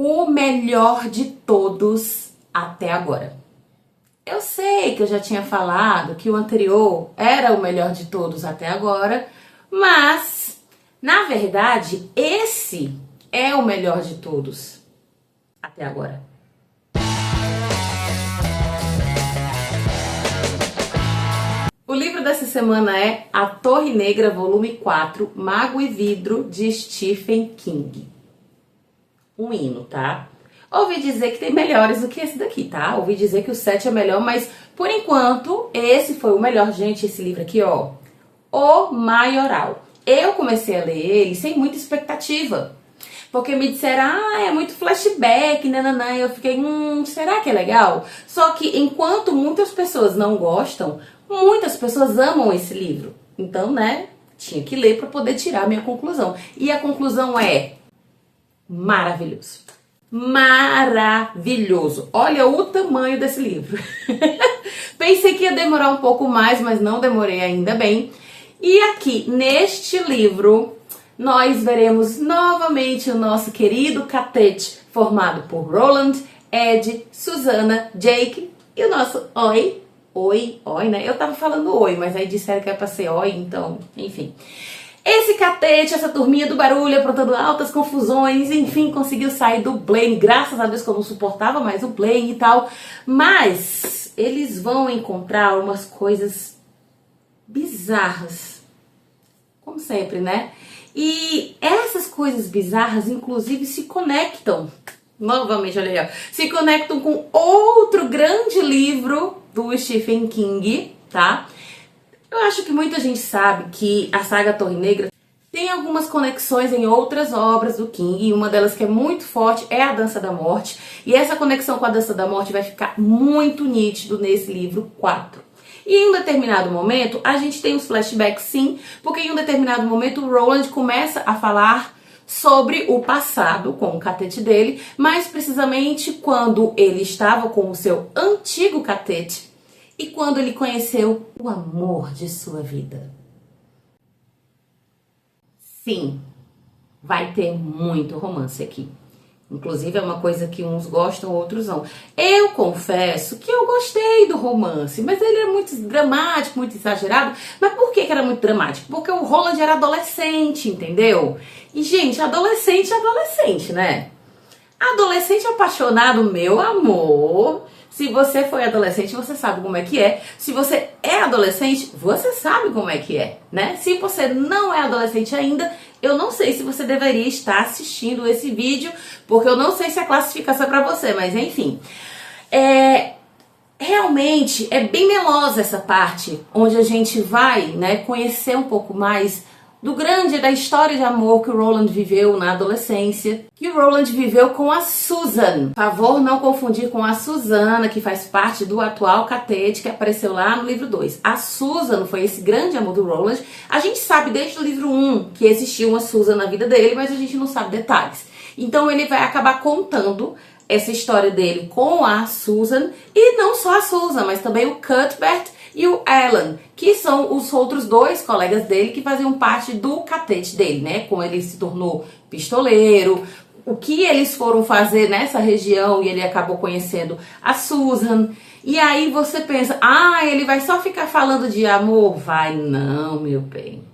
o melhor de todos até agora. Eu sei que eu já tinha falado que o anterior era o melhor de todos até agora, mas, na verdade, esse é o melhor de todos até agora. O livro dessa semana é A Torre Negra, volume 4, Mago e Vidro, de Stephen King. Um hino, tá? Ouvi dizer que tem melhores do que esse daqui, tá? Ouvi dizer que o 7 é melhor, mas por enquanto esse foi o melhor. Gente, esse livro aqui, ó, O Maioral. Eu comecei a ler ele sem muita expectativa, porque me disseram, é muito flashback, nananã, e eu fiquei, será que é legal? Só que enquanto muitas pessoas não gostam, muitas pessoas amam esse livro. Então, né, tinha que ler para poder tirar a minha conclusão. E a conclusão é maravilhoso. Maravilhoso. Olha o tamanho desse livro. Pensei que ia demorar um pouco mais, mas não demorei ainda bem. E aqui, neste livro, nós veremos novamente o nosso querido catete, formado por Roland, Ed, Susana, Jake e o nosso Oi, né? Eu tava falando oi, mas aí disseram que é pra ser oi, então, enfim. Esse catete, essa turminha do barulho, aprontando altas confusões, enfim, conseguiu sair do Blaine. Graças a Deus que eu não suportava mais o Blaine e tal. Mas eles vão encontrar umas coisas bizarras. Como sempre, né? E essas coisas bizarras, inclusive, se conectam. Novamente, olha aí, ó. Se conectam com outro grande livro do Stephen King, tá? Eu acho que muita gente sabe que a saga Torre Negra tem algumas conexões em outras obras do King, e uma delas que é muito forte é a Dança da Morte, e essa conexão com a Dança da Morte vai ficar muito nítido nesse livro 4. E em um determinado momento, a gente tem os flashbacks sim, porque em um determinado momento o Roland começa a falar sobre o passado com o catete dele, mais precisamente quando ele estava com o seu antigo catete, e quando ele conheceu o amor de sua vida. Sim, vai ter muito romance aqui. Inclusive é uma coisa que uns gostam, outros não. Eu confesso que eu gostei do romance, mas ele era muito dramático, muito exagerado. Mas por que era muito dramático? Porque o Roland era adolescente, entendeu? E, gente, adolescente é adolescente, né? Adolescente apaixonado, meu amor. Se você foi adolescente, você sabe como é que é. Se você é adolescente, você sabe como é que é, né? Se você não é adolescente ainda, eu não sei se você deveria estar assistindo esse vídeo, porque eu não sei se a classificação é pra você, mas enfim. Realmente é bem melosa essa parte, onde a gente vai, né, conhecer um pouco mais da história de amor que o Roland viveu na adolescência, que o Roland viveu com a Susan. Por favor, não confundir com a Susana, que faz parte do atual catete que apareceu lá no livro 2. A Susan foi esse grande amor do Roland. A gente sabe desde o livro 1 que existia uma Susan na vida dele, mas a gente não sabe detalhes. Então ele vai acabar contando essa história dele com a Susan, e não só a Susan, mas também o Cuthbert e o Alan, que são os outros dois colegas dele que faziam parte do catete dele, né? Como ele se tornou pistoleiro, o que eles foram fazer nessa região, e ele acabou conhecendo a Susan. E aí você pensa, ele vai só ficar falando de amor? Vai não, meu bem.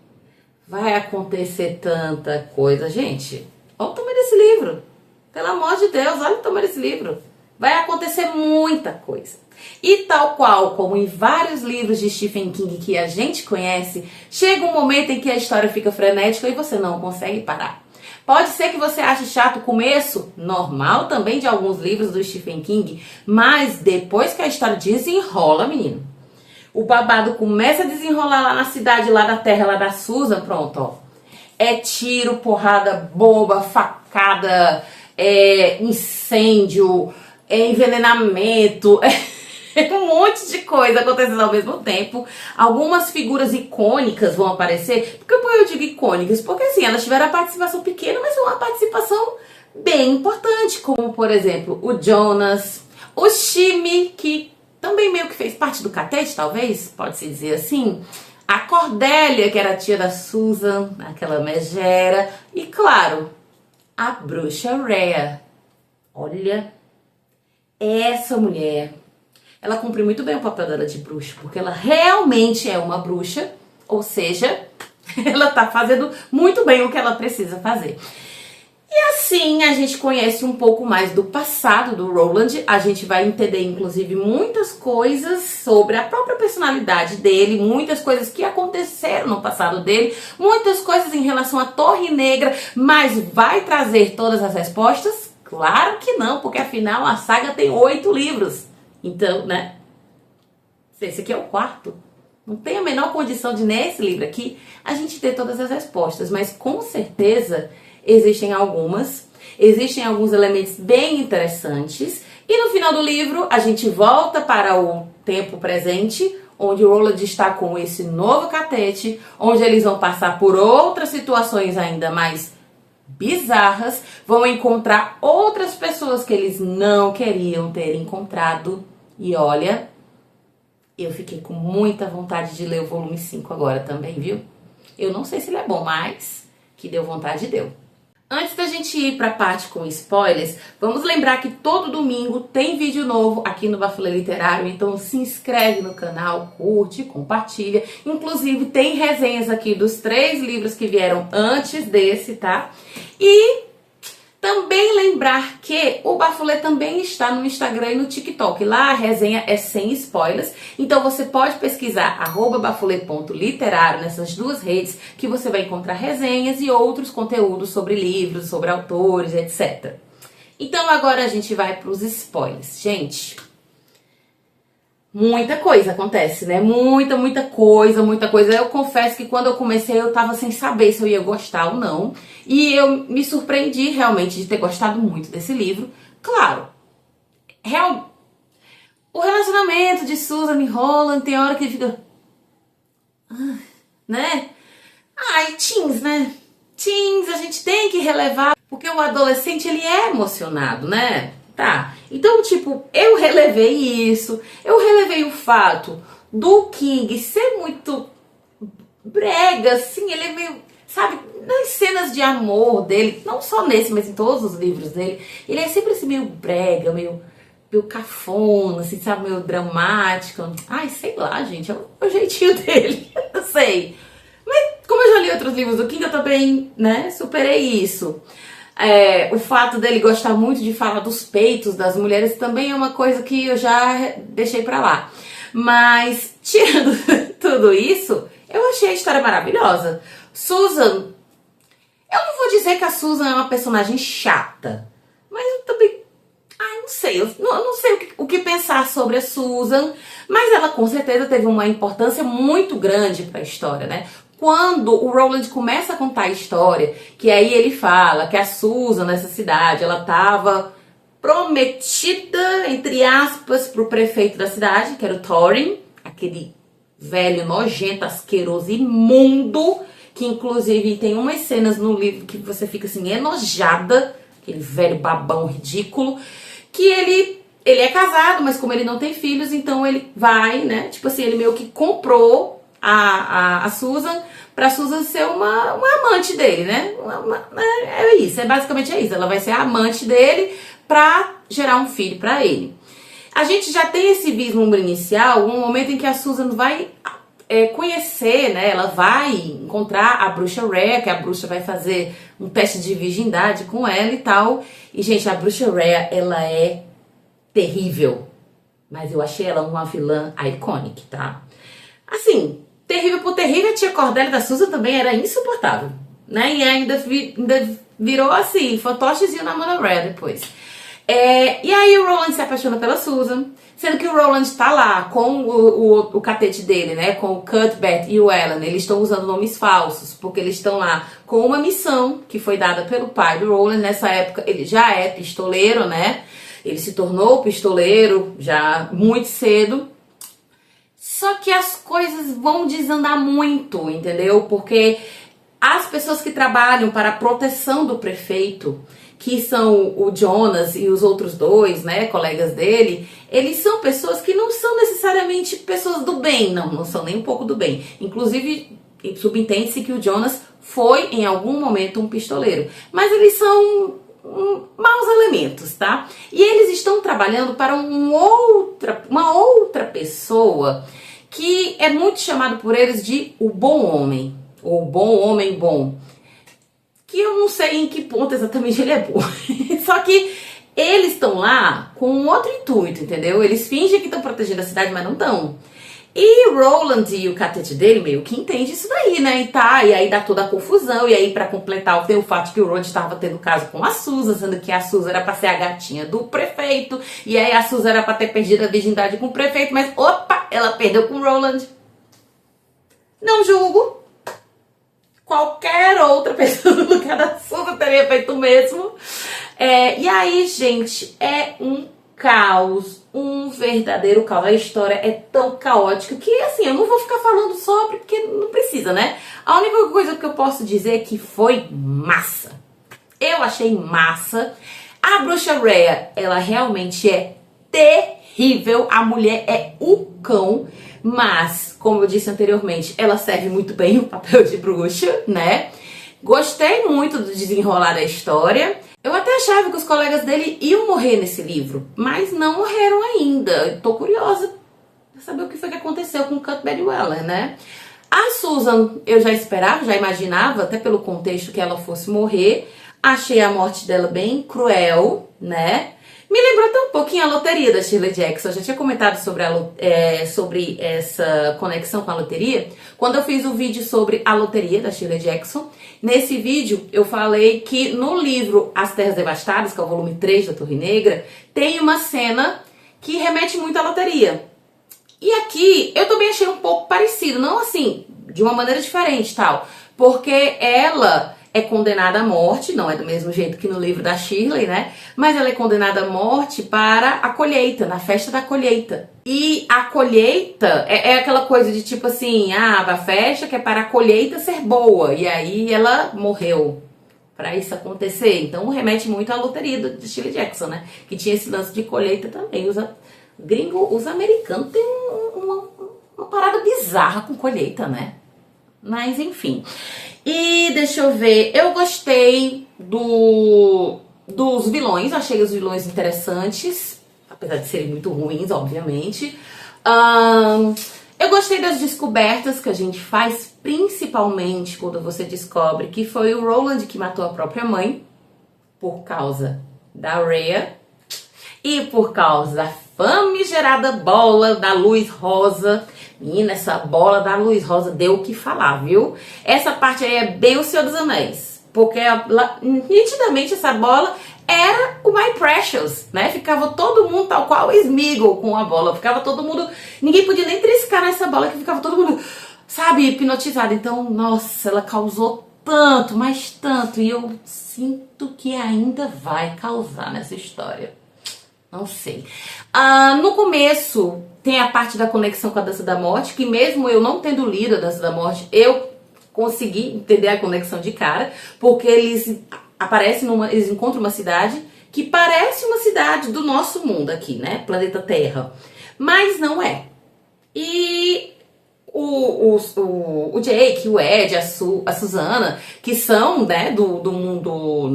Vai acontecer tanta coisa. Gente, olha o tamanho desse livro. Pelo amor de Deus, olha o tamanho desse livro. Vai acontecer muita coisa. E tal qual como em vários livros de Stephen King que a gente conhece, chega um momento em que a história fica frenética e você não consegue parar. Pode ser que você ache chato o começo, normal também de alguns livros do Stephen King, mas depois que a história desenrola, menino, o babado começa a desenrolar lá na cidade, lá da terra, lá da Susan, pronto, ó. É tiro, porrada, bomba, facada, incêndio, envenenamento, um monte de coisa acontecendo ao mesmo tempo. Algumas figuras icônicas vão aparecer. Por que eu digo icônicas? Porque assim, elas tiveram a participação pequena, mas uma participação bem importante. Como, por exemplo, o Jonas, o Shimi, que também meio que fez parte do catete, talvez, pode-se dizer assim. A Cordélia, que era a tia da Susan, aquela megera. E, claro, a bruxa Rhea. Olha, essa mulher, ela cumpre muito bem o papel dela de bruxa, porque ela realmente é uma bruxa, ou seja, ela tá fazendo muito bem o que ela precisa fazer. E assim a gente conhece um pouco mais do passado do Roland, a gente vai entender inclusive muitas coisas sobre a própria personalidade dele, muitas coisas que aconteceram no passado dele, muitas coisas em relação à Torre Negra, mas vai trazer todas as respostas? Claro que não, porque afinal a saga tem 8 livros, então, né, esse aqui é o 4. Não tem a menor condição de nesse livro aqui a gente ter todas as respostas, mas com certeza existem alguns elementos bem interessantes. E no final do livro a gente volta para o tempo presente, onde o Roland está com esse novo catete, onde eles vão passar por outras situações ainda mais bizarras, vão encontrar outras pessoas que eles não queriam ter encontrado. E olha, eu fiquei com muita vontade de ler o volume 5 agora também, viu? Eu não sei se ele é bom, mas que deu vontade, deu. Antes da gente ir para a parte com spoilers, vamos lembrar que todo domingo tem vídeo novo aqui no Bafulê Literário, então se inscreve no canal, curte, compartilha. Inclusive tem resenhas aqui dos 3 livros que vieram antes desse, tá? E também lembrar que o Bafulê também está no Instagram e no TikTok. Lá a resenha é sem spoilers. Então você pode pesquisar @bafulê.literário nessas 2 redes que você vai encontrar resenhas e outros conteúdos sobre livros, sobre autores, etc. Então agora a gente vai para os spoilers. Gente, muita coisa acontece, né? Muita coisa. Eu confesso que quando eu comecei eu tava sem saber se eu ia gostar ou não. E eu me surpreendi realmente de ter gostado muito desse livro. Claro, o relacionamento de Susan e Roland tem hora que fica... né? Ai, teens, né? Teens a gente tem que relevar, porque o adolescente ele é emocionado, né? Tá, então tipo, eu relevei isso, eu relevei o fato do King ser muito brega, assim, ele é meio, sabe, nas cenas de amor dele, não só nesse, mas em todos os livros dele, ele é sempre assim meio brega, meio cafona, assim, sabe, meio dramático. Ai, sei lá, gente, é o jeitinho dele, eu sei. Mas como eu já li outros livros do King, eu também, né, superei isso. O fato dele gostar muito de falar dos peitos das mulheres também é uma coisa que eu já deixei pra lá. Mas, tirando tudo isso, eu achei a história maravilhosa. Susan, eu não vou dizer que a Susan é uma personagem chata, mas eu também, não sei, eu não sei o que pensar sobre a Susan, mas ela com certeza teve uma importância muito grande pra história, né? Quando o Roland começa a contar a história, que aí ele fala que a Susan nessa cidade, ela estava prometida, entre aspas, pro prefeito da cidade, que era o Thorin, aquele velho nojento, asqueroso, imundo, que inclusive tem umas cenas no livro que você fica assim enojada, aquele velho babão ridículo, que ele é casado, mas como ele não tem filhos, então ele vai, né, tipo assim, ele meio que comprou a Susan, pra Susan ser uma amante dele, né? Basicamente é isso. Ela vai ser a amante dele pra gerar um filho pra ele. A gente já tem esse vislumbre inicial, um momento em que a Susan vai conhecer, né? Ela vai encontrar a bruxa Rhea, que a bruxa vai fazer um teste de virgindade com ela e tal. E, gente, a bruxa Rhea, ela é terrível. Mas eu achei ela uma vilã iconic, tá? Assim, terrível por terrível, a tia Cordélia da Susan também era insuportável, né? E ainda virou assim, fantochezinho na Mona Rhea depois. E aí o Roland se apaixona pela Susan, sendo que o Roland tá lá com o catete dele, né? Com o Cuthbert e o Alan. Eles estão usando nomes falsos, porque eles estão lá com uma missão que foi dada pelo pai do Roland. Nessa época ele já é pistoleiro, né? Ele se tornou pistoleiro já muito cedo. Só que as coisas vão desandar muito, entendeu? Porque as pessoas que trabalham para a proteção do prefeito, que são o Jonas e os outros 2, né, colegas dele, eles são pessoas que não são necessariamente pessoas do bem, não são nem um pouco do bem. Inclusive, subentende-se que o Jonas foi em algum momento um pistoleiro. Mas eles são maus elementos, tá? E eles estão trabalhando para uma outra pessoa que é muito chamado por eles de o bom homem, ou bom homem bom, que eu não sei em que ponto exatamente ele é bom. Só que eles estão lá com um outro intuito, entendeu? Eles fingem que estão protegendo a cidade, mas não estão. E o Roland e o catete dele meio que entende isso daí, né? E aí dá toda a confusão. E aí, pra completar, tem o fato que o Roland estava tendo caso com a Susan, sendo que a Susan era pra ser a gatinha do prefeito. E aí a Susan era pra ter perdido a virgindade com o prefeito, mas opa, ela perdeu com o Roland. Não julgo. Qualquer outra pessoa no lugar da Susan teria feito o mesmo. E aí, gente, é um caos, um verdadeiro caos. A história é tão caótica que, assim, eu não vou ficar falando sobre, porque não precisa, né? A única coisa que eu posso dizer é que foi massa. Eu achei massa. A bruxa Rhea, ela realmente é terrível. A mulher é o cão, mas, como eu disse anteriormente, ela serve muito bem o papel de bruxa, né? Gostei muito do desenrolar da história. Eu até achava que os colegas dele iam morrer nesse livro, mas não morreram ainda. Eu tô curiosa pra saber o que foi que aconteceu com Cut Bedweller, né? A Susan, eu já esperava, já imaginava, até pelo contexto que ela fosse morrer. Achei a morte dela bem cruel, né? Me lembrou até um pouquinho a loteria da Shirley Jackson. Eu já tinha comentado sobre essa conexão com a loteria quando eu fiz o vídeo sobre a loteria da Shirley Jackson. Nesse vídeo eu falei que no livro As Terras Devastadas, que é o volume 3 da Torre Negra, tem uma cena que remete muito à loteria. E aqui eu também achei um pouco parecido, não assim, de uma maneira diferente, tal, porque ela é condenada à morte, não é do mesmo jeito que no livro da Shirley, né? Mas ela é condenada à morte para a colheita, na festa da colheita. E a colheita é aquela coisa de tipo assim, a festa que é para a colheita ser boa. E aí ela morreu para isso acontecer. Então remete muito à loteria de Shirley Jackson, né? Que tinha esse lance de colheita também. Os americanos têm uma parada bizarra com colheita, né? Mas enfim. E deixa eu ver, eu gostei dos vilões, achei os vilões interessantes, apesar de serem muito ruins, obviamente. Eu gostei das descobertas que a gente faz, principalmente quando você descobre que foi o Roland que matou a própria mãe, por causa da Rhea, e por causa da famigerada bola da luz rosa. Menina, essa bola da luz rosa deu o que falar, viu? Essa parte aí é bem o Senhor dos Anéis, porque nitidamente essa bola era o My Precious, né? Ficava todo mundo tal qual o Sméagol com a bola, ficava todo mundo, ninguém podia nem triscar nessa bola, que ficava todo mundo, sabe, hipnotizado. Então, nossa, ela causou tanto, mas tanto, e eu sinto que ainda vai causar nessa história. Não sei. No começo tem a parte da conexão com a Dança da Morte, que mesmo eu não tendo lido a Dança da Morte, eu consegui entender a conexão de cara, porque eles aparecem eles encontram uma cidade que parece uma cidade do nosso mundo aqui, né? Planeta Terra. Mas não é. E o Jake, o Ed, a Susana, que são, né, do mundo,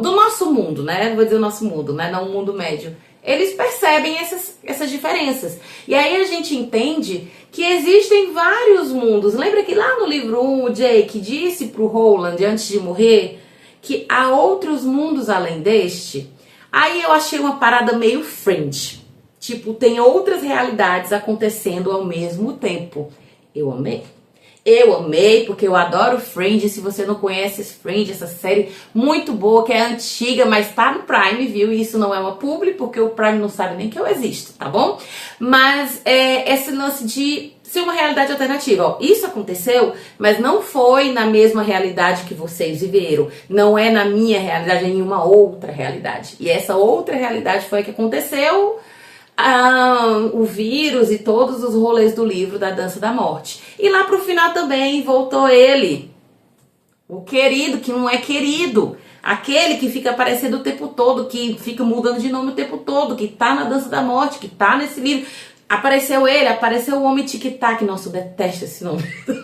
do nosso mundo, né? Vou dizer o nosso mundo, né? Não o mundo médio. Eles percebem essas diferenças. E aí a gente entende que existem vários mundos. Lembra que lá no livro 1 o Jake disse pro Roland, antes de morrer, que há outros mundos além deste? Aí eu achei uma parada meio Fringe. Tipo, tem outras realidades acontecendo ao mesmo tempo. Eu amei. Eu amei, porque eu adoro Fringe. Se você não conhece Fringe, essa série muito boa, que é antiga, mas tá no Prime, viu? E isso não é uma publi, porque o Prime não sabe nem que eu existo, tá bom? Mas esse lance de ser uma realidade alternativa. Ó, isso aconteceu, mas não foi na mesma realidade que vocês viveram. Não é na minha realidade, é em uma outra realidade. E essa outra realidade foi a que aconteceu... o vírus e todos os rolês do livro da Dança da Morte. E lá pro final também voltou ele, o querido que não é querido, aquele que fica aparecendo o tempo todo, que fica mudando de nome o tempo todo, que tá na Dança da Morte, que tá nesse livro. Apareceu ele, apareceu o Homem Tic-Tac. Nossa, eu detesto esse nome,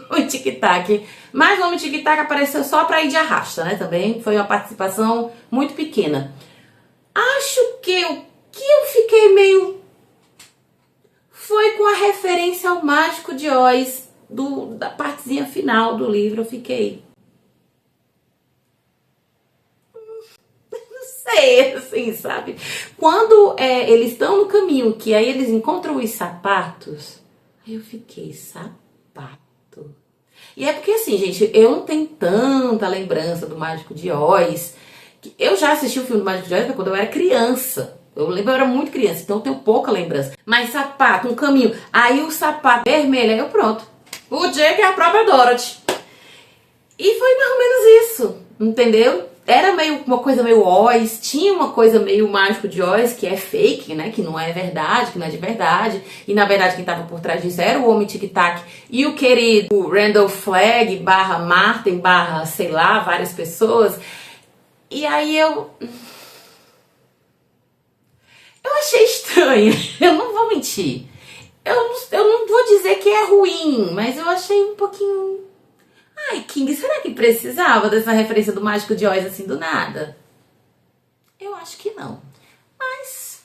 Homem Tic-Tac. Mas o Homem Tic-Tac apareceu só pra ir de arrasta, né? Também foi uma participação muito pequena. Acho que eu fiquei meio... Foi com a referência ao Mágico de Oz, da partezinha final do livro, eu fiquei... sei, assim, sabe? Quando eles estão no caminho, que aí eles encontram os sapatos, aí eu fiquei, sapato. E é porque assim, gente, eu não tenho tanta lembrança do Mágico de Oz. Eu já assisti o filme do Mágico de Oz quando eu era criança. Eu lembro, eu era muito criança, então eu tenho pouca lembrança. Mas sapato, um caminho, aí o sapato vermelho, aí eu pronto. O Jake é a própria Dorothy. E foi mais ou menos isso, entendeu? Era meio uma coisa meio Oz, tinha uma coisa meio Mágico de Oz, que é fake, né? Que não é verdade, que não é de verdade. E na verdade quem tava por trás disso era o Homem Tic-Tac e o querido Randall Flagg barra Martin barra, sei lá, várias pessoas. E aí eu achei estranho, eu não vou mentir. Eu não vou dizer que é ruim, mas eu achei um pouquinho... Ai, King, será que precisava dessa referência do Mágico de Oz assim do nada? Eu acho que não. Mas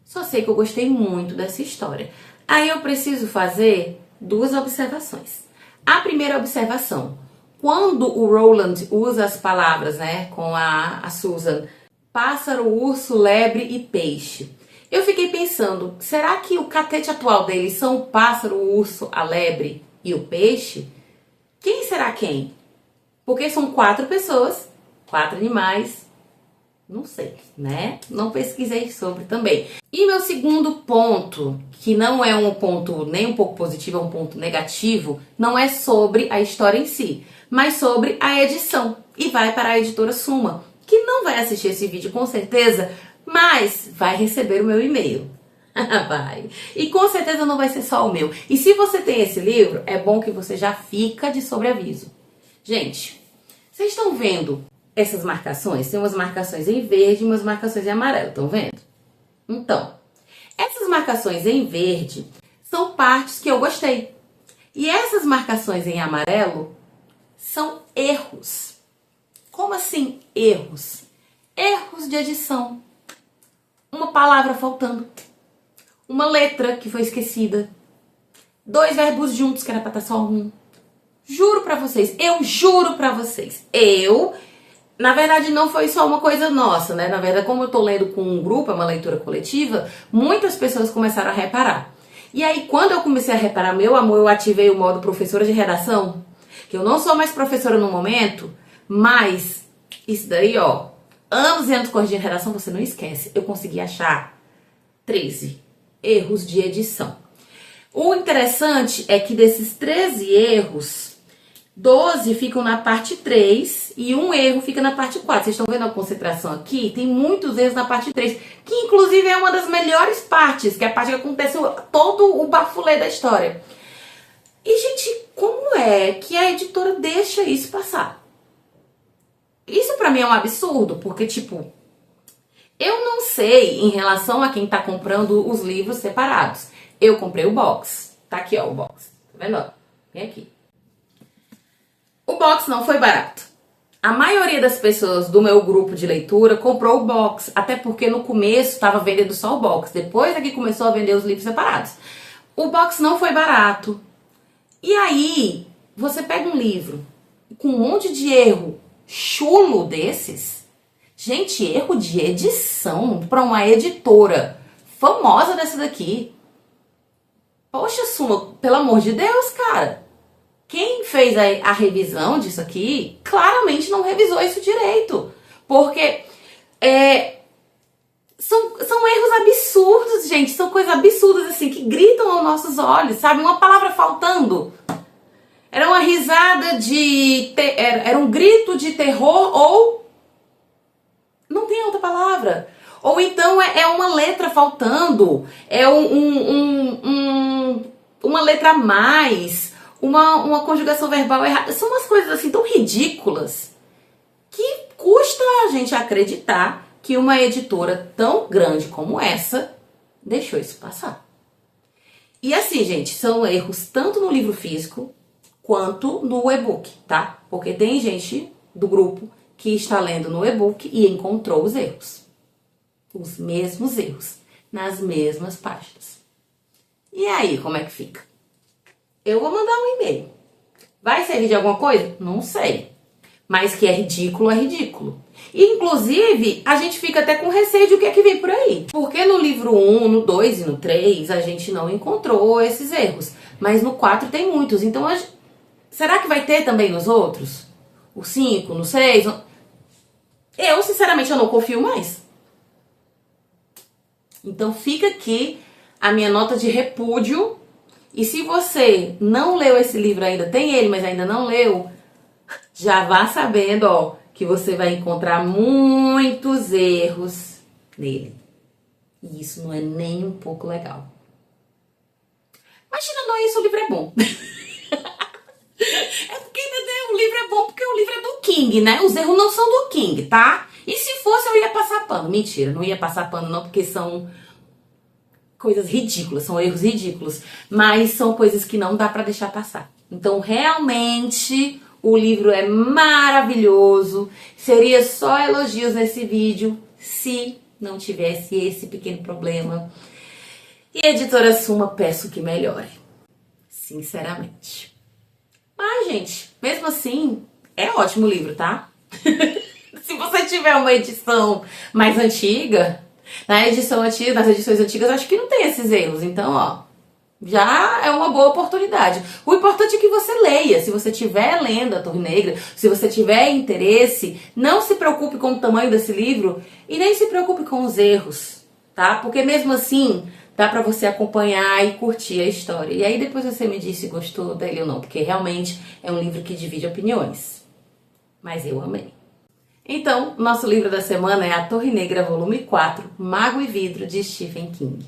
só sei que eu gostei muito dessa história. Aí eu preciso fazer duas observações. A primeira observação, quando o Roland usa as palavras, né, com a Susan, pássaro, urso, lebre e peixe, eu fiquei pensando, será que o catete atual deles são o pássaro, o urso, a lebre e o peixe? Quem será quem? Porque são 4 pessoas, 4 animais, não sei, né? Não pesquisei sobre também. E meu segundo ponto, que não é um ponto nem um pouco positivo, é um ponto negativo, não é sobre a história em si, mas sobre a edição. E vai para a editora Suma, que não vai assistir esse vídeo com certeza, mas vai receber o meu e-mail. Vai. E com certeza não vai ser só o meu. E se você tem esse livro, é bom que você já fica de sobreaviso. Gente, vocês estão vendo essas marcações? Tem umas marcações em verde e umas marcações em amarelo, estão vendo? Então, essas marcações em verde são partes que eu gostei. E essas marcações em amarelo são erros. Como assim erros? Erros de edição. Uma palavra faltando. Uma letra que foi esquecida. 2 verbos juntos que era pra estar só um. Juro pra vocês, eu juro pra vocês. Na verdade não foi só uma coisa nossa, né? Na verdade, como eu tô lendo com um grupo, é uma leitura coletiva, muitas pessoas começaram a reparar. E aí, quando eu comecei a reparar, meu amor, eu ativei o modo professora de redação, que eu não sou mais professora no momento, mas isso daí, ó, anos e anos corrigindo redação, você não esquece. Eu consegui achar 13 erros de edição. O interessante é que desses 13 erros, 12 ficam na parte 3 e um erro fica na parte 4. Vocês estão vendo a concentração aqui? Tem muitos erros na parte 3, que inclusive é uma das melhores partes, que é a parte que acontece todo o bafulê da história. E, gente, como é que a editora deixa isso passar? Isso pra mim é um absurdo, porque, tipo, eu não sei em relação a quem tá comprando os livros separados. Eu comprei o box. Tá aqui, ó, o box. Tá vendo? Vem aqui. O box não foi barato. A maioria das pessoas do meu grupo de leitura comprou o box. Até porque no começo tava vendendo só o box. Depois é que começou a vender os livros separados. O box não foi barato. E aí, você pega um livro com um monte de erro chulo desses. Gente, erro de edição para uma editora famosa dessa daqui. Poxa, Suma, pelo amor de Deus, cara. Quem fez a revisão disso aqui, claramente não revisou isso direito. Porque são erros absurdos, gente. São coisas absurdas, assim, que gritam aos nossos olhos, sabe? Uma palavra faltando. Era uma risada era um grito de terror ou... Não tem outra palavra. Ou então é uma letra faltando, é uma letra a mais, uma conjugação verbal errada. São umas coisas assim tão ridículas que custa a gente acreditar que uma editora tão grande como essa deixou isso passar. E assim, gente, são erros tanto no livro físico quanto no e-book, tá? Porque tem gente do grupo que está lendo no e-book e encontrou os erros. Os mesmos erros, nas mesmas páginas. E aí, como é que fica? Eu vou mandar um e-mail. Vai servir de alguma coisa? Não sei. Mas que é ridículo, é ridículo. Inclusive, a gente fica até com receio de o que é que vem por aí. Porque no livro 1, no 2 e no 3, a gente não encontrou esses erros. Mas no 4 tem muitos. Então, será que vai ter também nos outros? O 5, no 6? Eu, sinceramente, eu não confio mais. Então, fica aqui a minha nota de repúdio. E se você não leu esse livro ainda, tem ele, mas ainda não leu, já vá sabendo, ó, que você vai encontrar muitos erros nele. E isso não é nem um pouco legal. Mas tirando isso, o livro é bom. É porque, entendeu? O livro é bom porque o livro é do King, né? Os erros não são do King, tá? E se fosse, eu ia passar pano. Mentira, não ia passar pano não, porque são coisas ridículas, são erros ridículos. Mas são coisas que não dá pra deixar passar. Então, realmente, o livro é maravilhoso. Seria só elogios nesse vídeo se não tivesse esse pequeno problema. E editora Suma, peço que melhore. Sinceramente. Mas, gente, mesmo assim, é ótimo o livro, tá? Se você tiver uma edição mais antiga, nas edições antigas, acho que não tem esses erros. Então, ó, já é uma boa oportunidade. O importante é que você leia. Se você estiver lendo A Torre Negra, se você tiver interesse, não se preocupe com o tamanho desse livro e nem se preocupe com os erros, tá? Porque mesmo assim, dá pra você acompanhar e curtir a história. E aí depois você me diz se gostou dele ou não, porque realmente é um livro que divide opiniões. Mas eu amei. Então, nosso livro da semana é A Torre Negra, volume 4, Mago e Vidro, de Stephen King.